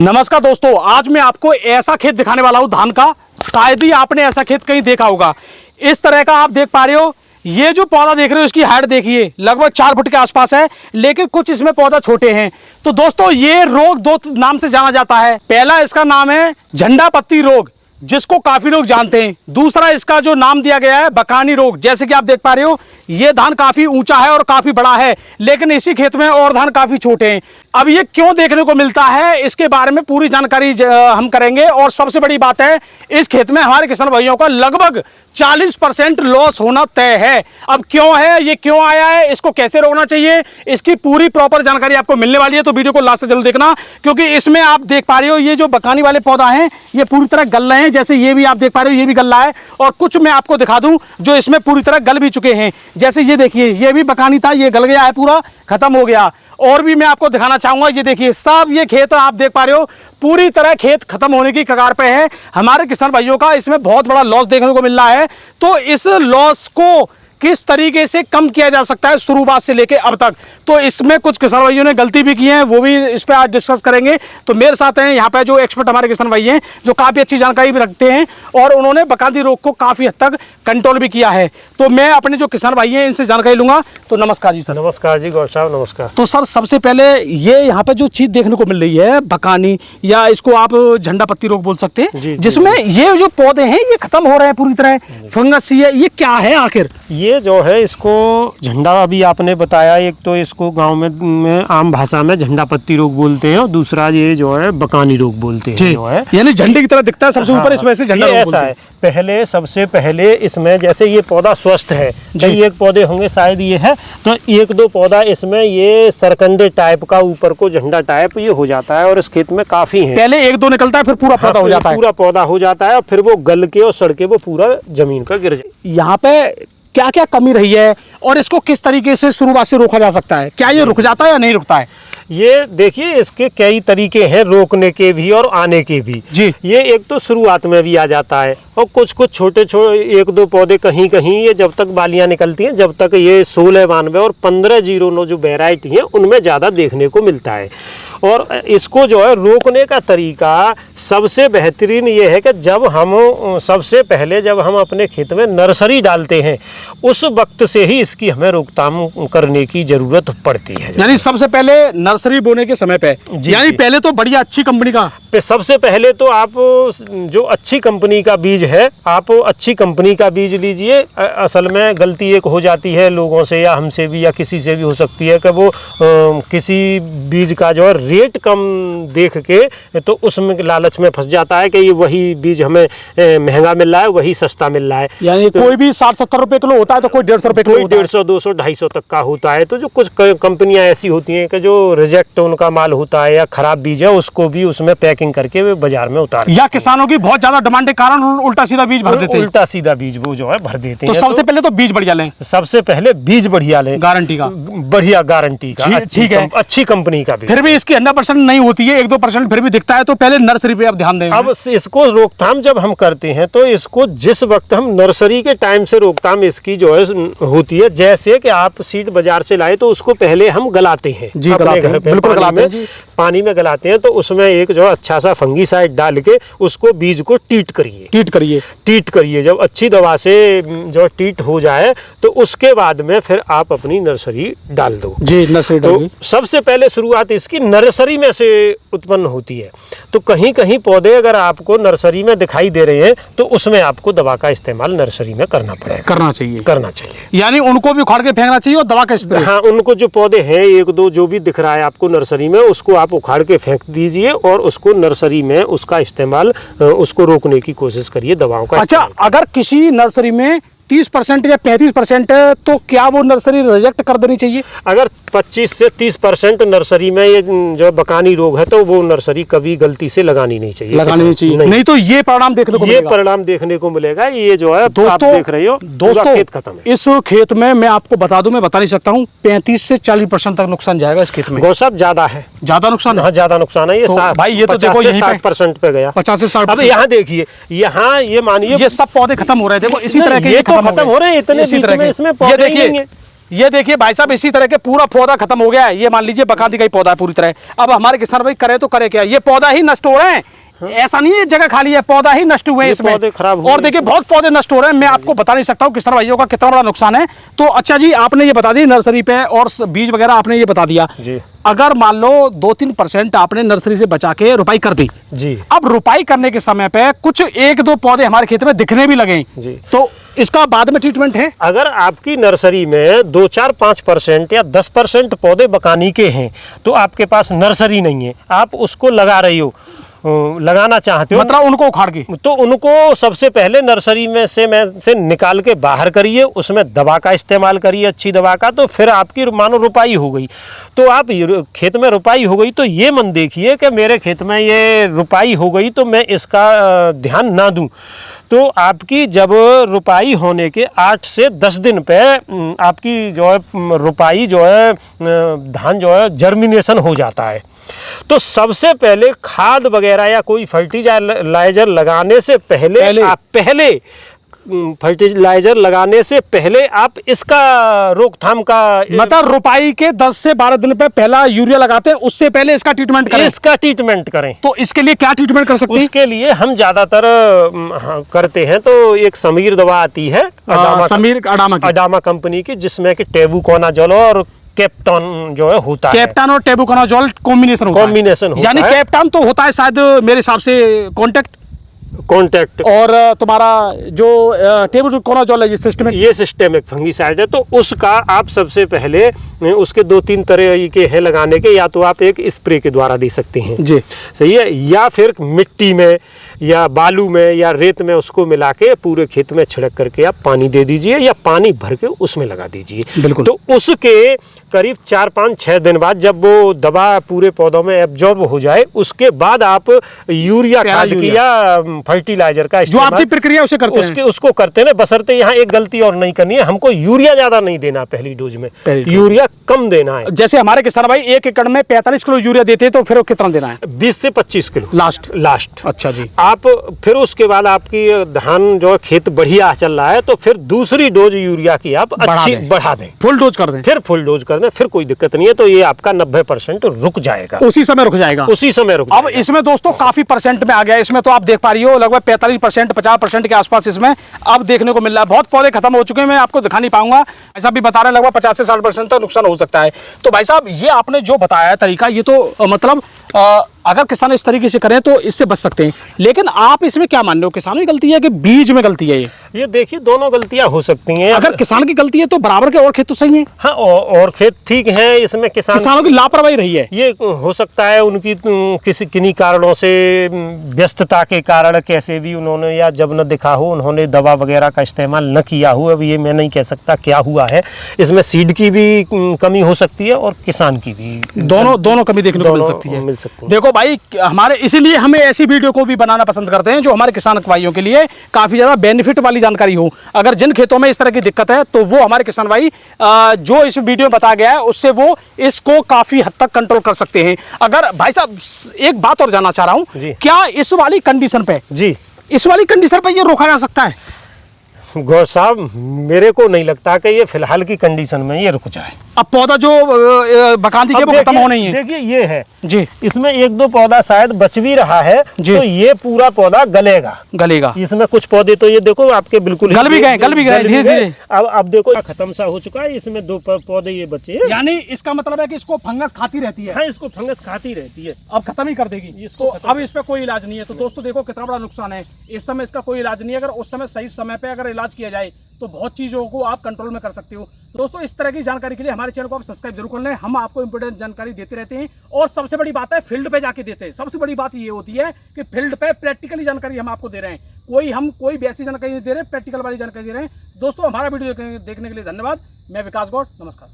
नमस्कार दोस्तों, आज मैं आपको ऐसा खेत दिखाने वाला हूं धान का। शायद ही आपने ऐसा खेत कहीं देखा होगा। इस तरह का आप देख पा रहे हो। ये जो पौधा देख रहे हो इसकी हाइट देखिए, लगभग 4 फुट के आसपास है, लेकिन कुछ इसमें पौधा छोटे हैं। तो दोस्तों ये रोग दो नाम से जाना जाता है। पहला इसका नाम है झंडा पत्ती रोग, जिसको काफी लोग जानते हैं। दूसरा इसका जो नाम दिया गया है बकानी रोग। जैसे कि आप देख पा रहे हो ये धान काफी ऊंचा है और काफी बड़ा है, लेकिन इसी खेत में और धान काफी छोटे हैं। अब ये क्यों देखने को मिलता है, इसके बारे में पूरी जानकारी हम करेंगे। और सबसे बड़ी बात है, इस खेत में हमारे किसान भाइयों का लगभग 40% लॉस होना तय है। अब क्यों है, ये क्यों आया है, इसको कैसे रोकना चाहिए, इसकी पूरी प्रॉपर जानकारी आपको मिलने वाली है। तो वीडियो को लास्ट से जरूर देखना, क्योंकि इसमें आप देख पा रहे हो ये जो बकानी वाले पौधा हैं ये पूरी तरह गल रहे हैं। जैसे ये भी आप देख पा रहे हो, ये भी गल रहा है। और कुछ मैं आपको दिखा दूं जो इसमें पूरी तरह गल भी चुके हैं। जैसे ये देखिए, ये भी बकानी था, ये गल गया है, पूरा खत्म हो गया। और भी मैं आपको दिखाना चाहूंगा, ये देखिए सब ये खेत आप देख पा रहे हो, पूरी तरह खेत खत्म होने की कगार पे है। हमारे किसान भाइयों का इसमें बहुत बड़ा लॉस देखने को मिल रहा है। तो इस लॉस को किस तरीके से कम किया जा सकता है शुरुआत से लेके अब तक, तो इसमें कुछ किसान भाइयों ने गलती भी की है, वो भी इस पे आज डिस्कस करेंगे। तो मेरे साथ हैं यहाँ पे जो एक्सपर्ट हमारे किसान भाई हैं, जो काफी अच्छी जानकारी भी रखते हैं और उन्होंने बकानी रोग को काफी हद तक कंट्रोल भी किया है। तो मैं अपने जो किसान भाई हैं इनसे जानकारी लूंगा। तो नमस्कार जी सर। नमस्कार जी गौर साहब, नमस्कार। तो सर सबसे पहले ये यहाँ पे जो चीज देखने को मिल रही है बकानी, या इसको आप झंडा पत्ती रोग बोल सकते हैं, जिसमें ये जो पौधे हैं ये खत्म हो रहे हैं पूरी तरह, फंगस ये क्या है आखिर? ये जो है इसको झंडा, अभी आपने बताया, एक तो इसको गांव में आम भाषा में झंडा पत्ती रोग बोलते हैं और दूसरा ये जो है बकानी रोग बोलते हैं। जो है यानी झंडे की तरह दिखता है सबसे ऊपर, इस वजह से झंडा रोग ऐसा है। पहले सबसे पहले इसमें जैसे ये पौधा स्वस्थ है, कई एक पौधे होंगे शायद ये है, तो एक दो पौधा इसमें ये सरकंडे टाइप का ऊपर को झंडा टाइप ये हो जाता है। और इस खेत में काफी है, पहले एक दो निकलता है, फिर पूरा पौधा हो जाता है, पूरा पौधा हो जाता है और फिर वो गल के और सड़ के वो पूरा जमीन पर गिर जाए। यहाँ पे क्या क्या कमी रही है और इसको किस तरीके से शुरुआत से रोका जा सकता है? क्या ये रुक जाता है या नहीं रुकता है? ये देखिए इसके कई तरीके हैं रोकने के भी और आने के भी जी। ये एक तो शुरुआत में भी आ जाता है और कुछ कुछ छोटे एक दो पौधे कहीं कहीं ये जब तक बालियां निकलती हैं, जब तक ये 1692 और 1509 जो वैरायटी है उनमें ज़्यादा देखने को मिलता है। और इसको जो है रोकने का तरीका सबसे बेहतरीन ये है कि सबसे पहले जब हम अपने खेत में नर्सरी डालते हैं उस वक्त से ही इसकी हमें रोकथाम करने की जरूरत पड़ती है। यानी सबसे पहले नर्सरी बोने के समय पे, यानी पहले तो बढ़िया अच्छी कंपनी का, सबसे पहले तो आप जो अच्छी कंपनी का बीज है, आप अच्छी कंपनी का बीज लीजिए। असल में गलती एक हो जाती है लोगों से या हमसे भी या किसी से भी हो सकती है कि वो किसी बीज का जो है रेट कम देख के तो उसमें लालच में फंस जाता है कि ये वही बीज हमें महंगा मिल रहा है, वही सस्ता मिल रहा है। यानी तो कोई भी 60-70 रुपए किलो होता है तो कोई 150 रुपए किलो, 150, 200, 250 तक का होता है। तो जो कुछ कंपनियां ऐसी होती हैं कि जो रिजेक्ट उनका माल होता है या खराब बीज है उसको भी उसमें पैकिंग करके वे बाजार में उतार, या किसानों की बहुत ज्यादा डिमांड के कारण उल्टा सीधा बीज भर देते हैं। उल्टा सीधा बीज वो जो है भर देते हैं। तो सबसे पहले तो बीज बढ़िया लें, सबसे पहले बीज बढ़िया लें, गारंटी का, बढ़िया गारंटी का, ठीक है, अच्छी कंपनी का। फिर भी इसकी 100% नहीं होती है, 1-2% फिर भी दिखता है, तो पहले नर्सरी पे आप ध्यान दें। अब इसको रोकथाम जब हम करते हैं तो इसको जिस वक्त हम नर्सरी के टाइम से रोकथाम इसकी जो है होती है, जैसे कि आप सीड बाजार से लाए तो उसको पहले हम गलाते हैं अपने घर पे, बिल्कुल गलाते हैं, पानी में गलाते हैं। तो उसमें एक जो अच्छा सा फंगीसाइड डाल के उसको बीज को टीट करिए। जब अच्छी दवा से जो टीट हो जाए तो उसके बाद में फिर आप अपनी नर्सरी डाल दो। जी, नर्सरी तो सबसे पहले शुरुआत इसकी नर्सरी में से उत्पन्न होती है। तो कहीं कहीं पौधे अगर आपको नर्सरी में दिखाई दे रहे हैं तो उसमें आपको दवा का इस्तेमाल नर्सरी में करना चाहिए। यानी उनको भी उखाड़ के फेंकना चाहिए और दवा का स्प्रे। हाँ, उनको जो पौधे हैं एक दो जो भी दिख रहा है आपको नर्सरी में, उसको आप उखाड़ के फेंक दीजिए और उसको नर्सरी में उसका इस्तेमाल, उसको रोकने की कोशिश करिए दवाओं का। अच्छा, अगर किसी नर्सरी में 30% या 35% तो क्या वो नर्सरी रिजेक्ट कर देनी चाहिए? अगर 25 से 30% नर्सरी में ये जो बकानी रोग है तो वो नर्सरी कभी गलती से लगानी नहीं चाहिए। नहीं तो ये परिणाम देखने को मिलेगा। ये जो है दोस्तों, आप देख रहे हो दोस्तों, खेत खत्म है। इस खेत में मैं आपको बता दूं, मैं बता नहीं सकता हूँ, 35 से 40% तक नुकसान जाएगा इस खेत में। गौ साहब ज्यादा है, ज्यादा नुकसान है। हाँ, ज्यादा नुकसान है। ये भाई ये तो देखो 60% पे गया, 50 से 60। अब यहाँ देखिए, यहाँ ये मानिए ये सब पौधे खत्म हो रहे थे, इसी तरह के खत्म हो रहे हैं, इतने बीच में इसमें पौधे नहीं है। ये देखिए भाई साहब, इसी तरह के पूरा पौधा खत्म हो गया है। ये मान लीजिए बकाती का ही पौधा है पूरी तरह। अब हमारे किसान भाई करे तो करे क्या, ये पौधा ही नष्ट हो रहे हैं। ऐसा नहीं है जगह खाली है, पौधा ही नष्ट हुए हैं इसमें, पौधे खराब और देखिए बहुत पौधे नष्ट हो रहे हैं। मैं आपको बता नहीं सकता हूँ किसान भाइयों का कितना बड़ा नुकसान है। तो अच्छा जी, आपने ये बता दी नर्सरी पे और बीज वगैरह आपने ये बता दिया जी। अगर मान लो 2-3% आपने नर्सरी से बचा के रुपाई कर दी जी, अब रुपाई करने के समय पे कुछ 1-2 पौधे हमारे खेत में दिखने भी लगे जी, तो इसका बाद में ट्रीटमेंट है? अगर आपकी नर्सरी में 2-4-5% या 10% पौधे बकानी के हैं तो आपके पास नर्सरी नहीं है, आप उसको लगा रही हो, लगाना चाहते हो, मतलब उनको उखाड़ के, तो उनको सबसे पहले नर्सरी में से निकाल के बाहर करिए, उसमें दवा का इस्तेमाल करिए, अच्छी दवा का, तो फिर आपकी मानो रुपाई हो गई। तो आप खेत में रुपाई हो गई तो ये मन देखिए कि मेरे खेत में ये रुपाई हो गई तो मैं इसका ध्यान ना दूं। तो आपकी जब रुपाई होने के 8 से 10 दिन पे आपकी जो है रुपाई जो है धान जो है जर्मिनेशन हो जाता है। तो सबसे पहले खाद वगैरह या कोई फर्टिलाइजर लगाने से पहले फर्टिलाइजर लगाने से पहले आप इसका रोकथाम का, मतलब रुपाई के 10 से 12 दिन पे पहला यूरिया लगाते हैं, उससे पहले इसका ट्रीटमेंट करें। इसका ट्रीटमेंट करें। तो इसके लिए क्या ट्रीटमेंट कर सकते हैं? उसके लिए हम ज्यादातर करते हैं तो एक समीर दवा आती है, अडामा कंपनी की, जिसमें कि टेबुकोनाजोल और कैप्टन जो है होता है। कैप्टन और टेबुकोनाजोल कॉम्बिनेशन होता है। यानी कैप्टन तो होता है शायद मेरे हिसाब से कॉन्टैक्ट, और तुम्हारा जो टेबुकोनाजोल है सिस्टमिक, ये सिस्टमिक फंगीसाइड है। तो उसका आप सबसे पहले, उसके 2-3 तरीके हैं लगाने के, या तो आप एक स्प्रे के द्वारा दे सकते हैं जी, सही है, या फिर मिट्टी में या बालू में या रेत में उसको मिला के पूरे खेत में छिड़क करके आप पानी दे दीजिए या पानी भर के उसमें लगा दीजिए। बिल्कुल। तो उसके करीब 4-5-6 दिन बाद जब वो दवा पूरे पौधों में एब्जॉर्ब हो जाए, उसके बाद आप यूरिया खाद की या फर्टिलाइजर का जो आपकी प्रक्रिया उसे करते हैं, उसको करते हैं। बशर्ते यहाँ एक गलती और नहीं करनी है, हमको यूरिया ज्यादा नहीं देना पहली डोज में, यूरिया कम देना है। जैसे हमारे किसान भाई 1 एकड़ में 45 किलो यूरिया देते हैं, तो फिर कितना देना है? 20 से 25 किलो लास्ट। अच्छा जी। आप फिर उसके बाद आपकी धान जो खेत बढ़िया चल रहा है तो फिर दूसरी डोज यूरिया की आप अच्छी बढ़ा दें, फुल डोज कर दें, फिर फुल डोज कर दें, फिर कोई दिक्कत नहीं है। तो ये आपका 90% रुक जाएगा, उसी समय रुक जाएगा। अब इसमें दोस्तों काफी परसेंट में आ गया, इसमें तो आप देख पा रही हो लगभग 45% 50% के आसपास इसमें अब देखने को मिल रहा है। बहुत पौधे खत्म हो चुके हैं, मैं आपको दिखा नहीं पाऊंगा, ऐसा भी बता रहे हैं लगभग 50 से 60% तक नुकसान हो सकता है। तो भाई साहब ये आपने जो बताया तरीका, ये तो मतलब अगर किसान इस तरीके से करें तो इससे बच सकते हैं। लेकिन आप इसमें क्या मान रहे हो, किसानों की गलती है कि बीज में गलती है? ये देखिए दोनों गलतियां हो सकती हैं। अगर किसान की गलती है तो बराबर के और खेत तो सही है। हाँ, और खेत ठीक है, इसमें किसानों की लापरवाही रही है। ये हो सकता है उनकी किन्हीं कारणों से, व्यस्तता के कारण कैसे भी उन्होंने, या जब न दिखा हो उन्होंने दवा वगैरह का इस्तेमाल न किया हो। अब ये मैं नहीं कह सकता क्या हुआ है, इसमें सीड की भी कमी हो सकती है और किसान की भी, दोनों कमी देखने को मिल सकती है। देखो भाई, हमारे इसीलिए हमें ऐसी वीडियो को भी बनाना पसंद करते हैं जो हमारे किसान भाइयों के लिए काफी ज्यादा बेनिफिट वाली जानकारी हो। अगर जिन खेतों में इस तरह की दिक्कत है तो वो हमारे किसान भाई जो इस वीडियो में बताया गया है उससे वो इसको काफी हद तक कंट्रोल कर सकते हैं। अगर भाई साहब एक बात और जानना चाह रहा हूं, क्या इस वाली कंडीशन पे ये रोका जा सकता है? गौर साहब, मेरे को नहीं लगता कि ये फिलहाल की कंडीशन में ये रुक जाए। अब पौधा जो बकांदी के वो खत्म होना ही है। देखिए ये है जी, इसमें 1-2 पौधा शायद बच भी रहा है जी, तो ये पूरा पौधा गलेगा। इसमें कुछ पौधे तो ये देखो आपके बिल्कुल गल भी गए धीरे-धीरे। अब देखो खत्म सा हो चुका है, इसमें 2 पौधे ये बचे हैं। यानी इसका मतलब है कि इसको फंगस खाती रहती है। हाँ, इसको फंगस खाती रहती है, अब खत्म ही कर देगी इसको। अब इस पे कोई इलाज नहीं है। तो दोस्तों देखो कितना बड़ा नुकसान है। इस समय इसका कोई इलाज नहीं है। अगर उस समय सही समय पे अगर इलाज किया जाए तो बहुत चीजों को आप कंट्रोल में कर सकते हो। दोस्तों इस तरह की जानकारी के लिए हमारे चैनल को आप सब्सक्राइब जरूर कर लें। हम आपको इंपोर्टेंट जानकारी देते रहते हैं और सबसे बड़ी बात है फील्ड पे जाके देते हैं। सबसे बड़ी बात ये होती है कि फील्ड पे प्रैक्टिकली जानकारी हम आपको दे रहे हैं। हम कोई भी ऐसी जानकारी नहीं दे रहे, प्रैक्टिकल वाली जानकारी दे रहे हैं। दोस्तों हमारा वीडियो देखने के लिए धन्यवाद। मैं विकास गौड़, नमस्कार।